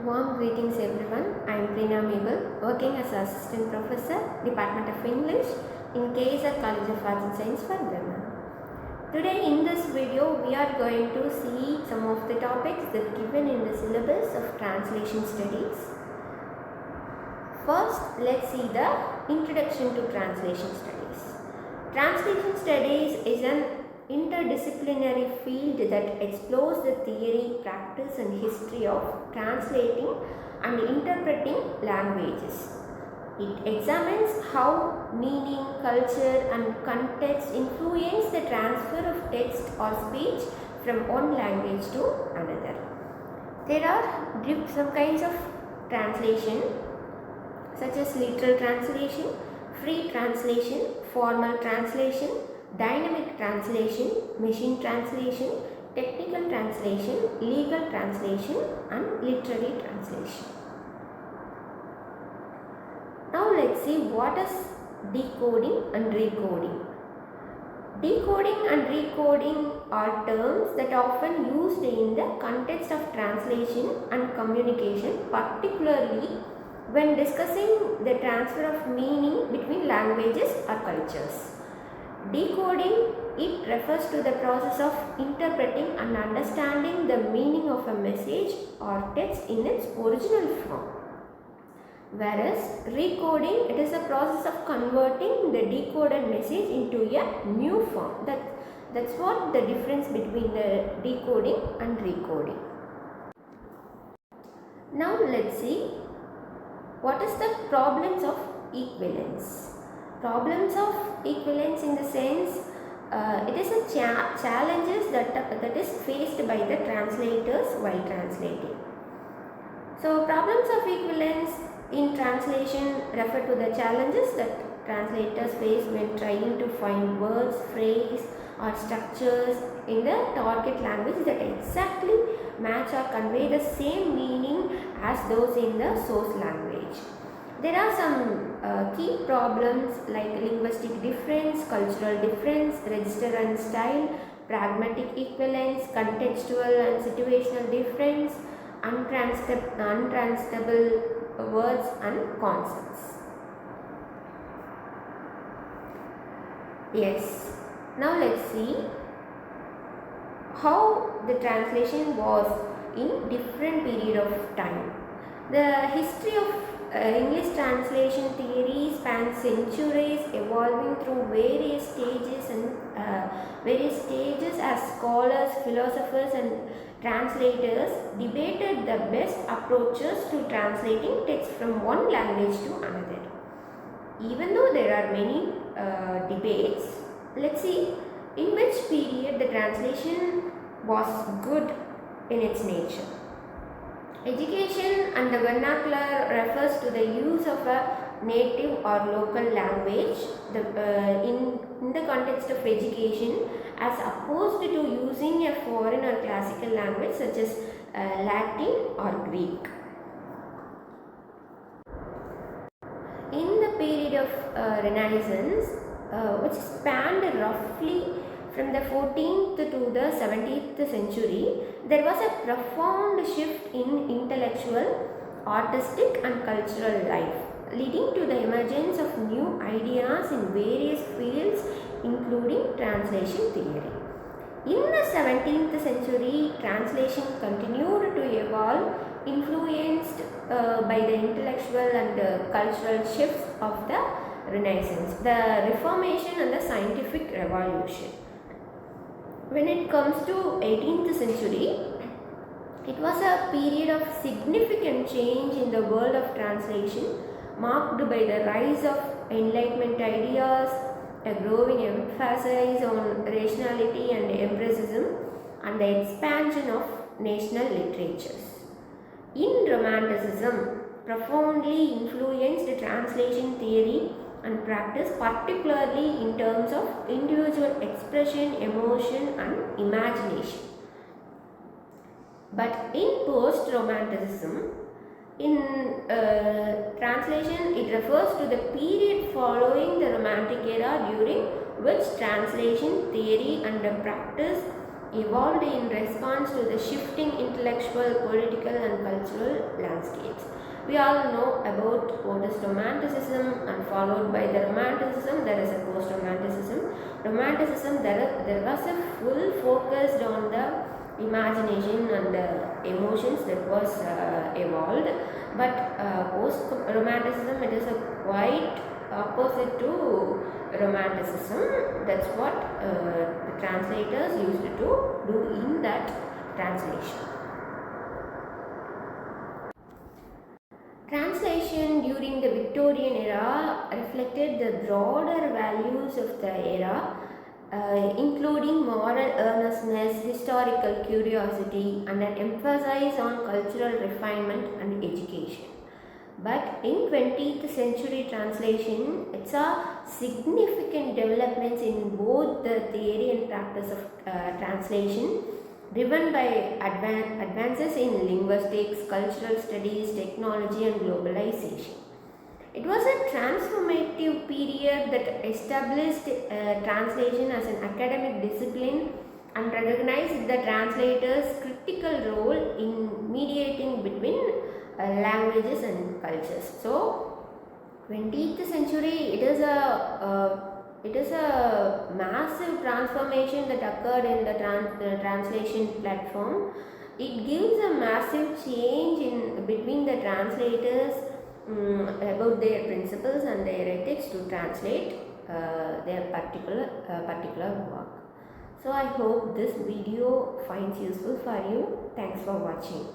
Warm greetings everyone. I am PREENA MAYBEL, working as Assistant Professor, Department of English in KSRCASW College of Arts and Science for Women. Today in this video we are going to see some of the topics that are given in the syllabus of Translation Studies. First, let's see the Introduction to Translation Studies. Translation Studies is an interdisciplinary field that explores the theory, practice and history of translating and interpreting languages. It examines how meaning, culture and context influence the transfer of text or speech from one language to another. There are some kinds of translation such as literal translation, free translation, formal translation, dynamic translation, machine translation, technical translation, legal translation and literary translation. Now let's see what is decoding and recoding. Decoding and recoding are terms that are often used in the context of translation and communication, particularly when discussing the transfer of meaning between languages or cultures. Decoding, it refers to the process of interpreting and understanding the meaning of a message or text in its original form. Whereas recoding, it is a process of converting the decoded message into a new form. That's what the difference between the decoding and recoding. Now let's see what is the problems of equivalence. Problems of equivalence in the sense it is a challenges that is faced by the translators while translating. So problems of equivalence in translation refer to the challenges that translators face when trying to find words, phrase or structures in the target language that exactly match or convey the same meaning as those in the source language. There are some key problems like linguistic difference, cultural difference, register and style, pragmatic equivalence, contextual and situational difference, untranslatable words and concepts. Yes, now let's see how the translation was in different period of time. The history of English translation theory spans centuries, evolving through various stages as scholars, philosophers and translators debated the best approaches to translating text from one language to another. Even though there are many debates, let's see in which period the translation was good in its nature. Education and the vernacular refers to the use of a native or local language in the context of education as opposed to using a foreign or classical language such as Latin or Greek. In the period of Renaissance, which spanned roughly from the 14th to the 17th century, there was a profound shift in intellectual, artistic and cultural life, leading to the emergence of new ideas in various fields including translation theory. In the 17th century, translation continued to evolve, influenced by the intellectual and cultural shifts of the Renaissance, the Reformation and the scientific revolution. When it comes to 18th century, it was a period of significant change in the world of translation, marked by the rise of Enlightenment ideas, a growing emphasis on rationality and empiricism, and the expansion of national literatures. In Romanticism, profoundly influenced translation theory and practice, particularly in terms of individual expression, emotion and imagination. But in post-Romanticism, in translation, it refers to the period following the Romantic era during which translation theory and practice evolved in response to the shifting intellectual, political and cultural landscapes. We all know about what is romanticism, and followed by the romanticism there is a post-romanticism. Romanticism, there was a full focus on the imagination and the emotions that was evolved, but post-romanticism, it is a quite opposite to romanticism. That's what the translators used to do in that translation. Translation during the Victorian era reflected the broader values of the era, including moral earnestness, historical curiosity, and an emphasis on cultural refinement and education. But in 20th century translation, it saw significant developments in both the theory and practice of translation, driven by advances in linguistics, cultural studies, technology and globalization. It was a transformative period that established translation as an academic discipline and recognized the translator's critical role in mediating between languages and cultures. So, 20th century, it is a massive transformation that occurred in the translation platform. It gives a massive change in between the translators about their principles and their ethics to translate their particular work. So I hope this video finds useful for you. Thanks for watching.